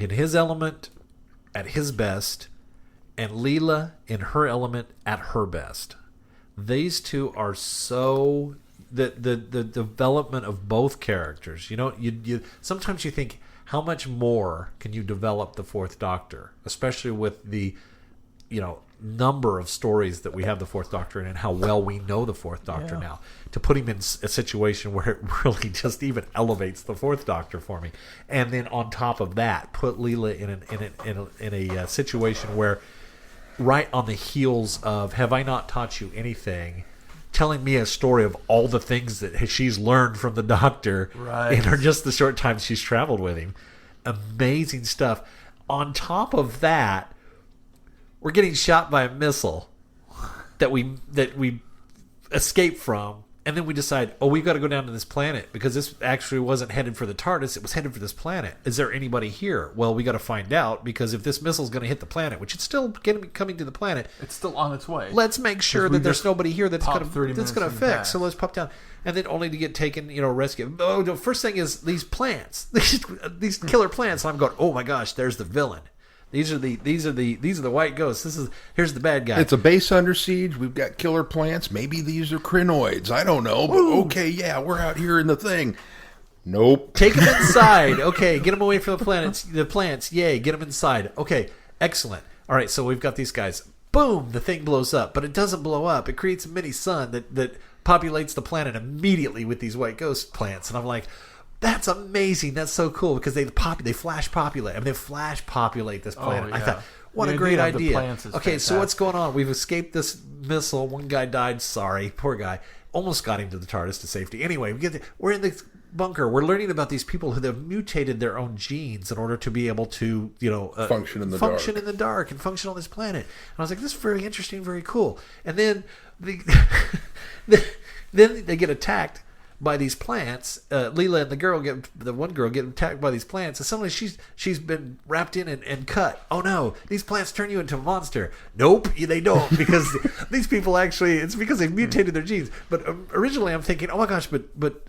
in his element at his best and Leela in her element at her best. These two are so... The development of both characters. You know, you sometimes you think, how much more can you develop the Fourth Doctor, especially with the, number of stories that we have the Fourth Doctor in and how well we know the Fourth Doctor now. To put him in a situation where it really just even elevates the Fourth Doctor for me, and then on top of that, put Leela in a situation where, right on the heels of Have I Not Taught You Anything, telling me a story of all the things that she's learned from the Doctor in just the short time she's traveled with him. Amazing stuff. On top of that, we're getting shot by a missile that we escape from, and then we decide, we've got to go down to this planet because this actually wasn't headed for the TARDIS, it was headed for this planet. Is there anybody here? Well, we got to find out, because if this missile's going to hit the planet, which it's still going to be coming to the planet, it's still on its way. Let's make sure that there's nobody here that's going to fix. Past. So let's pop down, and then only to get taken, rescued. Oh, the first thing is these plants, these killer plants. And I'm going, oh my gosh, there's the villain. These are the white ghosts. Here's the bad guy. It's a base under siege. We've got killer plants. Maybe these are crinoids. I don't know. But okay, yeah, we're out here in the thing. Nope. Take them inside. Okay, get them away from the plants. Yay, get them inside. Okay, excellent. All right, so we've got these guys. Boom, the thing blows up. But it doesn't blow up. It creates a mini sun that populates the planet immediately with these white ghost plants. And I'm like, that's amazing. That's so cool, because they flash populate. I mean, they flash populate this planet. I thought, what a great idea. Okay, fantastic. So what's going on? We've escaped this missile. One guy died. Sorry, poor guy. Almost got him to the TARDIS to safety. Anyway, we're in the bunker. We're learning about these people who have mutated their own genes in order to be able to, function in the dark and function on this planet. And I was like, this is very interesting, very cool. And then then they get attacked by these plants. Leela and the one girl get attacked by these plants, and suddenly she's been wrapped in and cut. Oh no, these plants turn you into a monster. Nope, they don't, because these people it's because they've mutated their genes. But originally I'm thinking, oh my gosh, but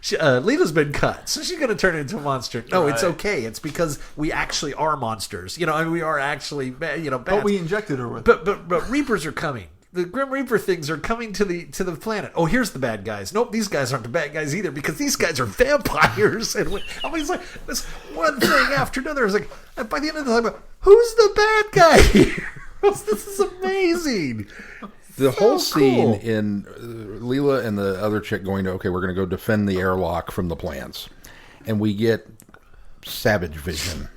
Leela's been cut, so she's going to turn into a monster. No, it's Right. okay. It's because we actually are monsters. You know, I mean, we are actually, bats. But we injected her with. But Reapers are coming. The Grim Reaper things are coming to the planet. Oh, here's the bad guys. Nope, these guys aren't the bad guys either because these guys are vampires. And I mean, it's like this one thing after another. It's like, and by the end of the time, who's the bad guy here? This is amazing. The whole scene cool. in Leela and the other chick going to, okay, we're going to go defend the airlock from the plants. And we get Savage Vision.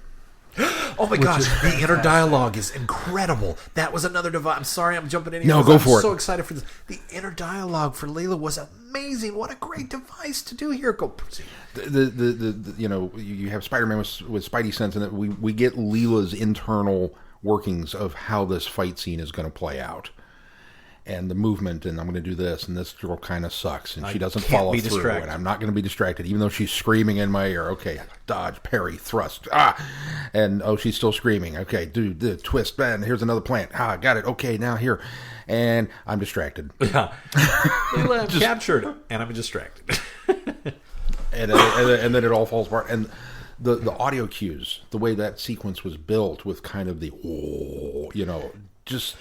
Oh my gosh, the inner dialogue is incredible. That was another device. I'm sorry I'm jumping in here. No, go for it. I'm so excited for this. The inner dialogue for Leela was amazing. What a great device to do here. Go proceed. You have Spider-Man with Spidey sense, and we get Leela's internal workings of how this fight scene is going to play out. And the movement, and I'm going to do this, and this girl kind of sucks, and she doesn't follow through, distracted. and I'm not going to be distracted, even though she's screaming in my ear. Okay, dodge, parry, thrust, and she's still screaming. Okay, do the twist, and here's another plant. Got it. Okay, now here, and I'm distracted. Yeah, Leela, I'm captured, and I'm distracted. and then it all falls apart. And the audio cues, the way that sequence was built, with kind of the just.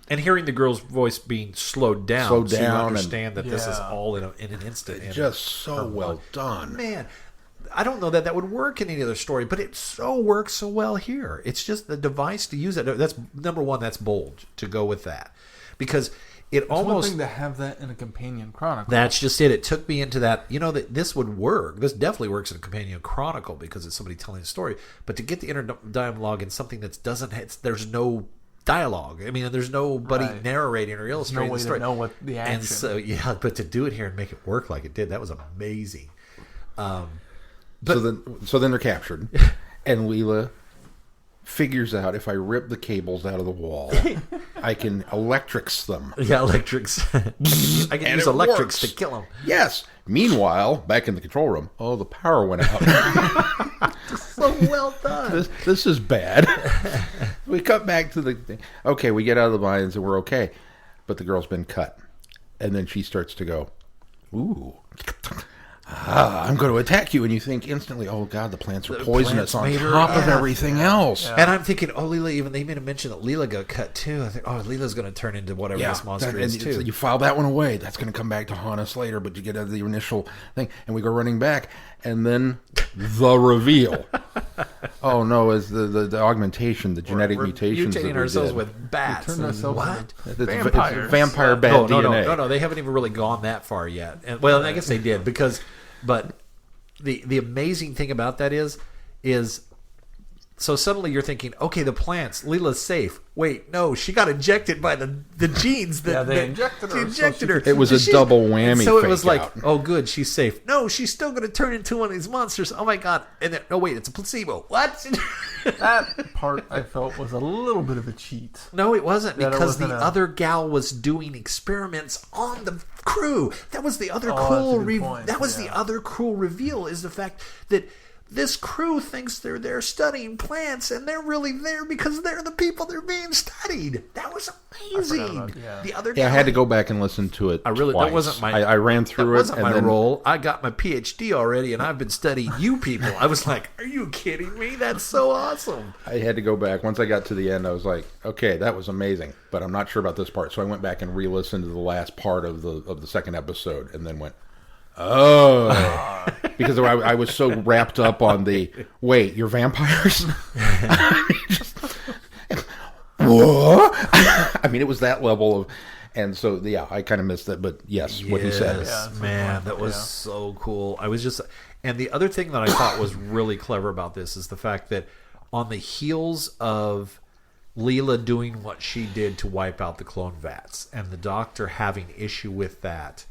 And hearing the girl's voice being slowed down so you understand that this is all in an instant. Just so well done. Man, I don't know that would work in any other story, but it so works so well here. It's just the device to use it. That's number one. That's bold to go with that, because it's almost one thing to have that in a companion chronicle. That's just it. It took me into that. That this would work. This definitely works in a companion chronicle because it's somebody telling a story. But to get the inner dialogue in something that there's no dialogue. I mean, there's nobody narrating or illustrating the story. To know what the action. And so, but to do it here and make it work like it did, that was amazing. So then they're captured, and Leela figures out if I rip the cables out of the wall, I can electrics them. Yeah, electrics. I can use electrics to kill them. Yes. Meanwhile, back in the control room, the power went out. So well done. This is bad. We cut back to the thing. Okay, we get out of the mines and we're okay. But the girl's been cut. And then she starts to go, ooh, I'm going to attack you. And you think instantly, oh, God, the plants are poisonous on top of everything else. Yeah. And I'm thinking, Leela, they made a mention that Leela got cut too. I think, Leela's going to turn into whatever this monster is too. So you file that one away. That's going to come back to haunt us later, but you get out of the initial thing. And we go running back. And then the reveal. Oh, no, is the augmentation, the genetic mutations. Mutating ourselves with bats. We turned ourselves into vampires. It's vampire bat DNA. No, they haven't even really gone that far yet. And, well, I guess they did but the amazing thing about that is so suddenly you're thinking, okay, the plants, Leela's safe. Wait, no, she got injected by the genes that they injected her. Injected her. It was a double whammy. So it was like, out. oh, good, she's safe. No, she's still going to turn into one of these monsters. Oh my God! And then, no, wait, it's a placebo. What? That part I felt was a little bit of a cheat. No, it wasn't, because the other gal was doing experiments on the crew. That was the other cool. The other cool reveal is the fact that this crew thinks they're there studying plants, and they're really there because they're the people they're being studied. That was amazing. The other guy, I had to go back and listen to it. Twice. That wasn't my. I ran through it. That wasn't my role. I got my PhD already, and I've been studying you people. I was like, "Are you kidding me? That's so awesome." I had to go back. Once I got to the end, I was like, "Okay, that was amazing," but I'm not sure about this part. So I went back and re-listened to the last part of the second episode, and then went, oh, because I was so wrapped up on the wait, you're vampires? What? I mean, it was that level of, and so I kind of missed that. But yes, what he said, man, that was so cool. I was just, and the other thing that I thought was really clever about this is the fact that on the heels of Leela doing what she did to wipe out the clone vats, and the Doctor having issue with that,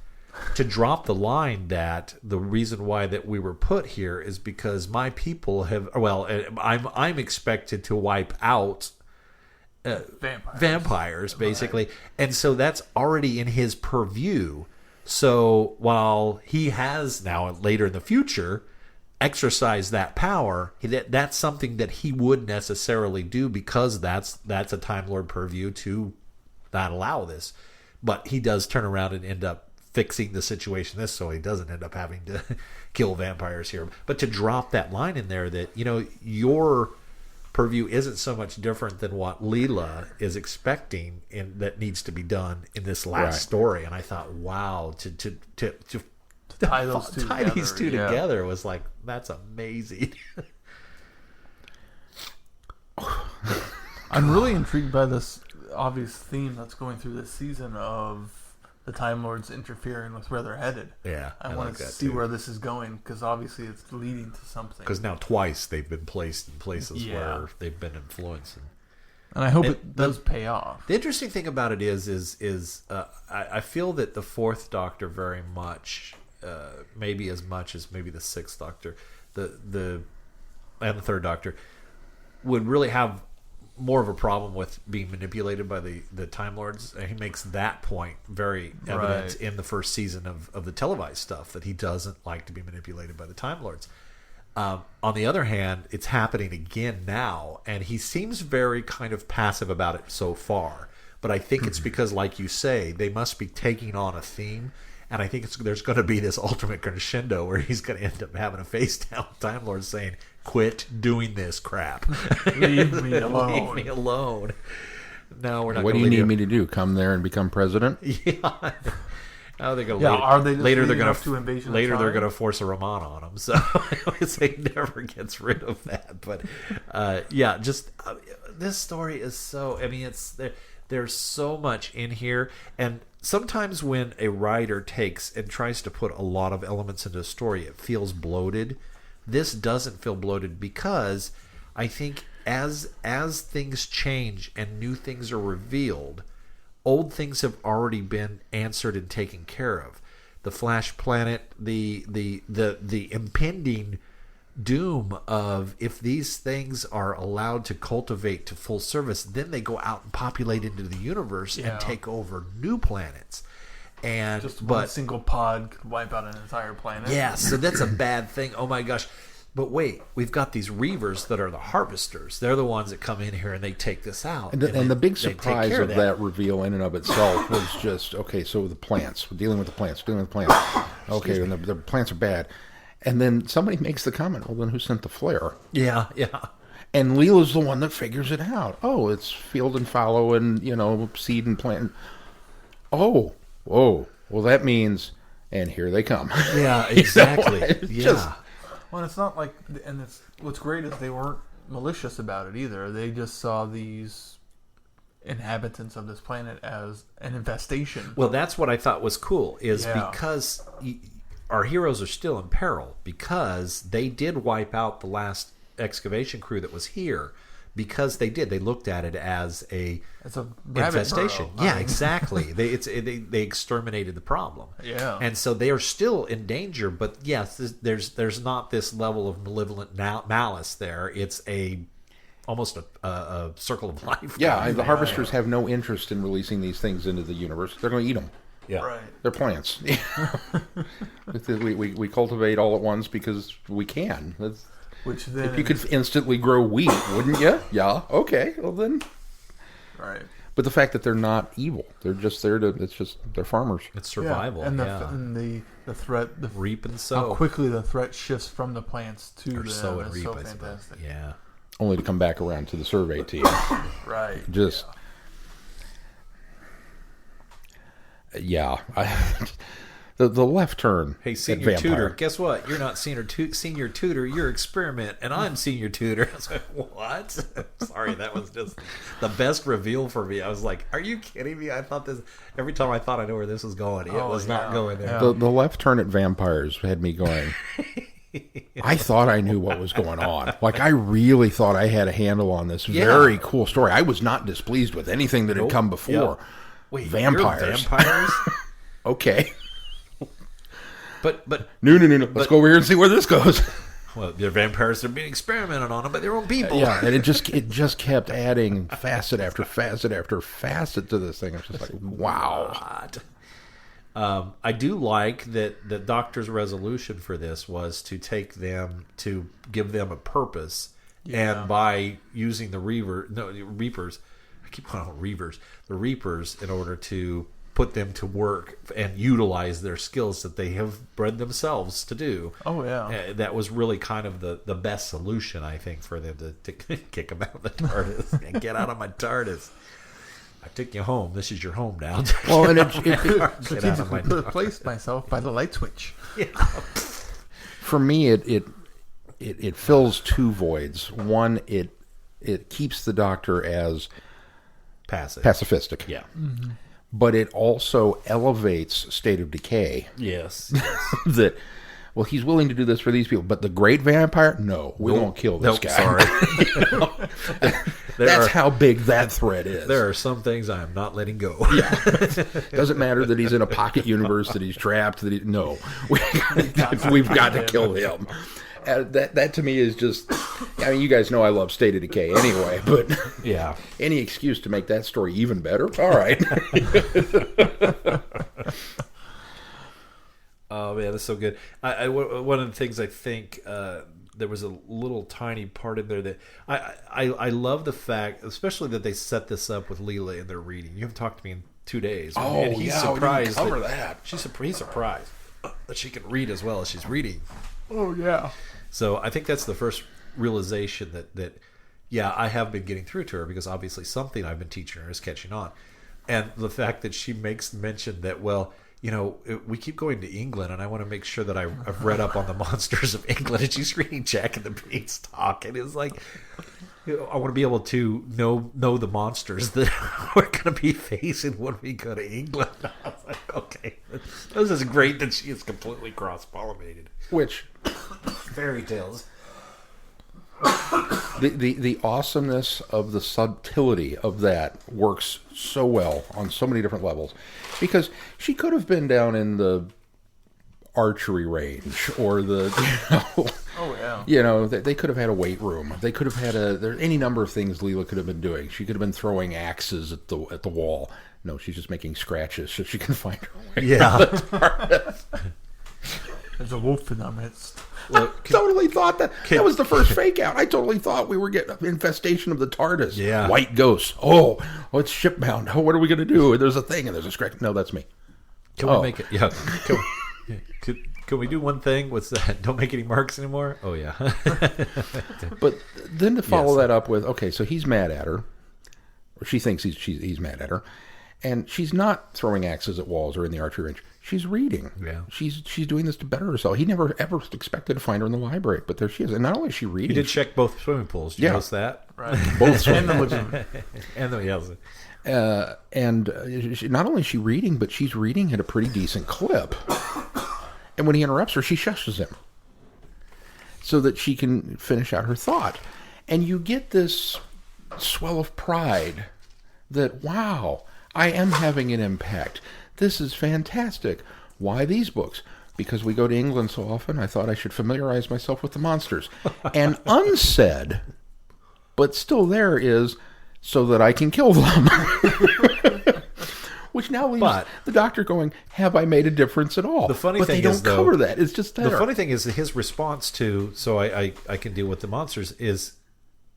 to drop the line that the reason why that we were put here is because my people have, I'm expected to wipe out vampires basically, and so that's already in his purview. So while he has now later in the future exercised that power, that's something that he would necessarily do because that's a Time Lord purview to not allow this. But he does turn around and end up fixing the situation this so he doesn't end up having to kill vampires here. But to drop that line in there that, your purview isn't so much different than what Leela is expecting that needs to be done in this last story. And I thought, wow, to tie these two together was like, that's amazing. I'm really intrigued by this obvious theme that's going through this season of the Time Lords interfering with where they're headed. Yeah, I want to see where this is going, because obviously it's leading to something. Because now twice they've been placed in places where they've been influencing. And I hope it does pay off. The interesting thing about it is I feel that the Fourth Doctor very much, maybe as much as maybe the Sixth Doctor, and the Third Doctor, would really have more of a problem with being manipulated by the Time Lords. And he makes that point very evident in the first season of the televised stuff, that he doesn't like to be manipulated by the Time Lords. On the other hand, it's happening again now, and he seems very kind of passive about it so far. But I think it's because, like you say, they must be taking on a theme, and I think there's going to be this ultimate crescendo where he's going to end up having a face down with Time Lord saying, "Quit doing this crap. Leave me alone. Leave me alone." No, we're not. What do you need me to do? Come there and become president? Yeah. Oh, they're going are they later? They're going to invasion? Later, they're going to force a Raman on them. So he never gets rid of that. But this story is so. I mean, there's so much in here, and sometimes when a writer takes and tries to put a lot of elements into a story, it feels bloated. This doesn't feel bloated, because I think as things change and new things are revealed, old things have already been answered and taken care of. The Flash Planet, the impending doom of, if these things are allowed to cultivate to full service, then they go out and populate into the universe and take over new planets. And just one single pod could wipe out an entire planet. Yeah, so that's a bad thing. Oh my gosh. But wait, we've got these Reavers that are the harvesters. They're the ones that come in here and they take this out. And the big surprise of that reveal in and of itself was just, okay, so the plants. We're dealing with the plants. Okay, and the plants are bad. And then somebody makes the comment, well, then who sent the flare? Yeah. And Leela's the one that figures it out. Oh, it's field and fallow and, seed and plant. Oh, whoa. Well, that means, and here they come. Yeah, exactly. Well, it's not like, and what's great is they weren't malicious about it either. They just saw these inhabitants of this planet as an infestation. Well, that's what I thought was cool, is because our heroes are still in peril, because they did wipe out the last excavation crew that was here. Because they looked at it as it's a infestation. Yeah, exactly. They exterminated the problem. Yeah, and so they are still in danger. But yes, there's not this level of malevolent malice there. It's almost a circle of life. Yeah, the harvesters have no interest in releasing these things into the universe. They're going to eat them. Yeah, right. They're plants. we cultivate all at once because we can. Which then, if you could instantly grow wheat, wouldn't you? Yeah. Okay. Well then. Right. But the fact that they're not evil, they're just there to. It's just they're farmers. It's survival. And the threat, the reap and sow. How quickly the threat shifts from the plants to them. Sow and is reap. so fantastic. Yeah. Only to come back around to the survey team. Right. Just. Yeah. The left turn. Hey, senior tutor, guess what? You're not senior tutor, you're experiment, and I'm senior tutor. I was like, what? Sorry, that was just the best reveal for me. I was like, are you kidding me? I thought this, every time I thought I knew where this was going, it was not going there. The left turn at vampires had me going, I thought I knew what was going on. Like, I really thought I had a handle on this very cool story. I was not displeased with anything that had come before. Yeah. Wait, vampires? Vampires? Okay. But no. Let's go over here and see where this goes. Well, they're vampires. They're being experimented on them by their own people. Yeah, and it just kept adding facet after facet after facet to this thing. It's just like, wow. I do like that the Doctor's resolution for this was to give them a purpose, and by using the Reapers. I keep calling them Reavers. The Reapers, in order to put them to work and utilize their skills that they have bred themselves to do. Oh, yeah. That was really kind of the best solution, I think, for them to kick him out of the TARDIS and get out of my TARDIS. I took you home. This is your home now. Well, and Get out of my Replaced myself by the light switch. Yeah. for me, it fills two voids. One, it keeps the Doctor as pacifistic. Yeah. Mm-hmm. But it also elevates State of Decay. Yes. That, well, he's willing to do this for these people, but the great vampire, no, we won't kill this guy. Sorry. That's how big that threat is. There are some things I am not letting go. Yeah. Doesn't matter that he's in a pocket universe, that he's trapped, no. We've got to kill him. That to me is just, I mean, you guys know I love State of Decay anyway, but Yeah. any excuse to make that story even better, all right. Oh man, that's so good. One of the things I think there was a little tiny part in there that I love the fact, especially that they set this up with Leela in their reading. You haven't talked to me in 2 days. Oh, and he's yeah, we surprised. didn't cover that. He's surprised that she can read as well as she's reading. Oh, yeah. So I think that's the first realization that yeah, I have been getting through to her, because obviously something I've been teaching her is catching on. And the fact that she makes mention that, well, you know, we keep going to England, and I want to make sure that I've read up on the monsters of England. And she's reading Jack and the Beanstalk, and it's like, you know, I want to be able to know the monsters that we're going to be facing when we go to England. I was like, okay, this is great that she is completely cross-pollinated. Which, Fairy tales. the awesomeness of the subtlety of that works so well on so many different levels, because she could have been down in the archery range or the Oh, yeah. you know, they could have had a weight room, they could have had there any number of things Leela could have been doing. She could have been throwing axes at the wall. No, she's just making scratches so she can find her way. Yeah. There's a wolf in our midst. Totally thought that was the first fake out. I totally thought we were getting an infestation of the TARDIS. Yeah. White ghosts. Oh, it's shipbound. Oh, what are we going to do? There's a thing and there's a scratch. No, that's me. Can we make it? Yeah. Can we do one thing? What's that? Don't make any marks anymore? Oh, yeah. But then to follow that up with, okay, so he's mad at her. Or she thinks he's mad at her. And she's not throwing axes at walls or in the archery range. She's reading. Yeah. She's doing this to better herself. He never ever expected to find her in the library, but there she is. And not only is she reading. You did check both swimming pools. Did you notice that? Right. Both And the living room. And the yes. Not only is she reading, but she's reading at a pretty decent clip. And when he interrupts her, she shushes him so that she can finish out her thought. And you get this swell of pride that, wow, I am having an impact. This is fantastic. Why these books? Because we go to England so often, I thought I should familiarize myself with the monsters. And unsaid, but still there, is so that I can kill them. Which now leaves the Doctor going, have I made a difference at all? The funny but thing they is, don't cover that. It's just there. The funny thing is that his response to, so I can deal with the monsters, is,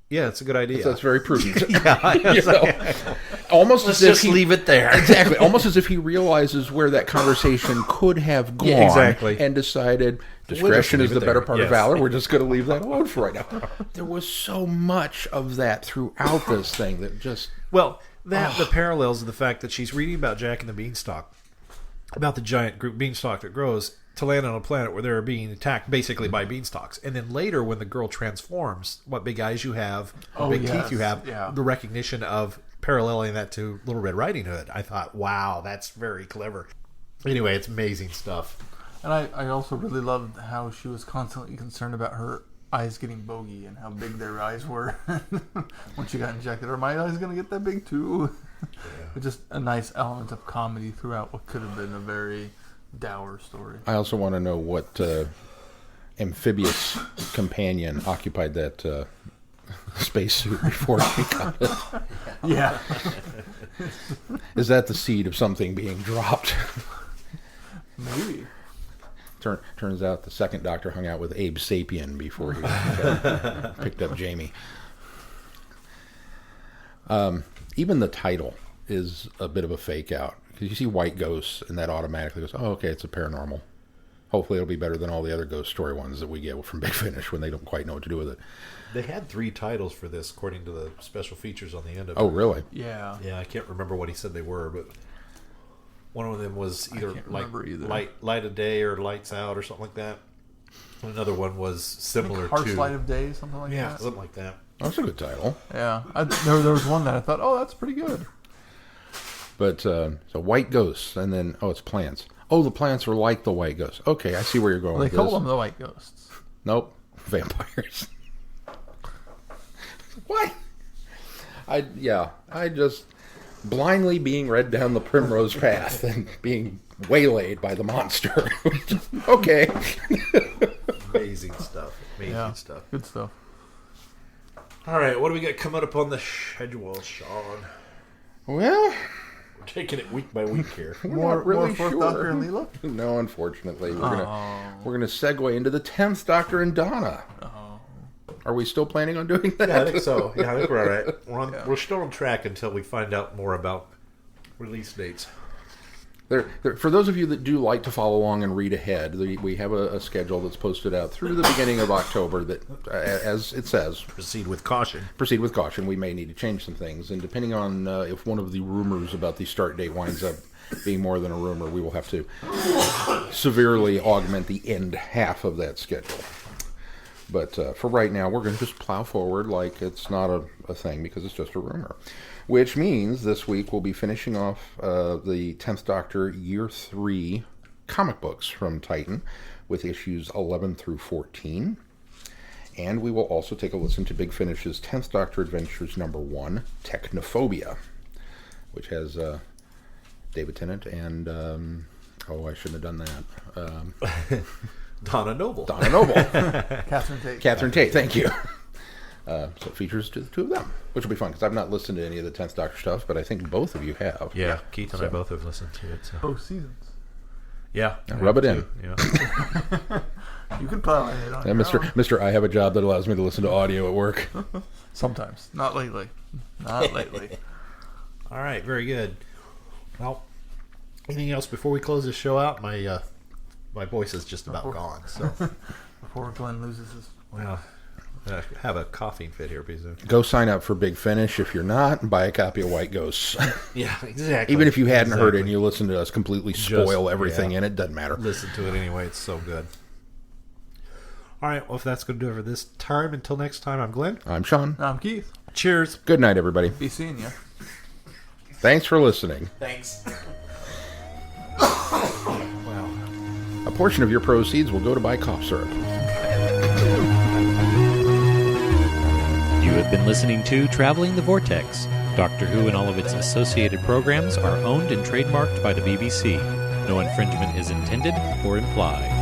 yeah, it's a good idea. That's very prudent. Yeah. You know, almost Let's as if just leave it there. Exactly. Almost as if he realizes where that conversation could have gone. Yeah, exactly. And decided discretion is the better part of Yes. valor. We're just going to leave that alone for right now. There was so much of that throughout this thing that just... Well, the parallels of the fact that she's reading about Jack and the Beanstalk, about the giant beanstalk that grows to land on a planet where they're being attacked basically by beanstalks. And then later when the girl transforms, what big eyes you have, what big teeth you have, the recognition of paralleling that to Little Red Riding Hood. I thought, wow, that's very clever. Anyway, it's amazing stuff. And I also really loved how she was constantly concerned about her eyes getting bogey and how big their eyes were when she got injected. Are my eyes going to get that big too? Yeah. Just a nice element of comedy throughout what could have been a very dour story. I also want to know what amphibious companion occupied that spacesuit before she got it. Yeah. Is that the seed of something being dropped? Maybe. Turns out the second Doctor hung out with Abe Sapien before he picked up Jamie. Even the title is a bit of a fake out, Because you see white ghosts, and that automatically goes, oh, okay, it's a paranormal. Hopefully it'll be better than all the other ghost story ones that we get from Big Finish when they don't quite know what to do with it. They had 3 titles for this, according to the special features on the end of it. Oh, really? Yeah. Yeah, I can't remember what he said they were, but one of them was either light of day or lights out or something like that. Another one was similar Harsh to Light of Day, something like that. something like that. That's a good title. Yeah. There was one that I thought, oh, that's pretty good. But, so white ghosts, and then, it's plants. Oh, the plants are like the white ghosts. Okay, I see where you're going Well, they with call this. them the White Ghosts. Nope. Vampires. What? I just blindly being led down the primrose path and being waylaid by the monster. Okay. Amazing stuff. Yeah. Stuff. Good stuff. All right, what do we got coming up on the schedule, Sean? Well, We're taking it week by week here. we're not really more Fourth sure. Doctor and Leela? No, unfortunately. We're gonna segue into the 10th Doctor and Donna. Are we still planning on doing that? Yeah, I think so. Yeah, I think we're all right. We're still on track until we find out more about release dates. For those of you that do like to follow along and read ahead, we have a schedule that's posted out through the beginning of October that, as it says, Proceed with caution. proceed with caution. We may need to change some things, and depending on if one of the rumors about the start date winds up being more than a rumor, we will have to severely augment the end half of that schedule. But for right now, we're going to just plow forward like it's not a thing because it's just a rumor. Which means this week we'll be finishing off the 10th Doctor Year 3 comic books from Titan with issues 11 through 14. And we will also take a listen to Big Finish's 10th Doctor Adventures number 1, Technophobia, which has David Tennant and, I shouldn't have done that. Donna Noble. Catherine Tate. Thank you. So it features the two of them, which will be fun because I've not listened to any of the 10th Doctor stuff, but I think both of you have. Yeah, Keith and I both have listened to it. So. Both seasons. Yeah. Rub it in. Yeah. You can plow ahead on And your own. Mr. I have a job that allows me to listen to audio at work. Sometimes. Not lately. Not lately. All right, very good. Well, anything else before we close this show out? My voice is just about gone. So Before Glenn loses his... well, I have a coughing fit here pretty soon. Go sign up for Big Finish if you're not, and buy a copy of White Ghosts. Yeah, exactly. Even if you hadn't heard it and you listen to us completely spoil everything in it, doesn't matter. Listen to it anyway. It's so good. All right, well, if that's going to do it for this time, until next time, I'm Glenn. I'm Sean. I'm Keith. Cheers. Good night, everybody. Be seeing you. Thanks for listening. Thanks. A portion of your proceeds will go to buy cough syrup. You have been listening to Traveling the Vortex. Doctor Who and all of its associated programs are owned and trademarked by the BBC. No infringement is intended or implied.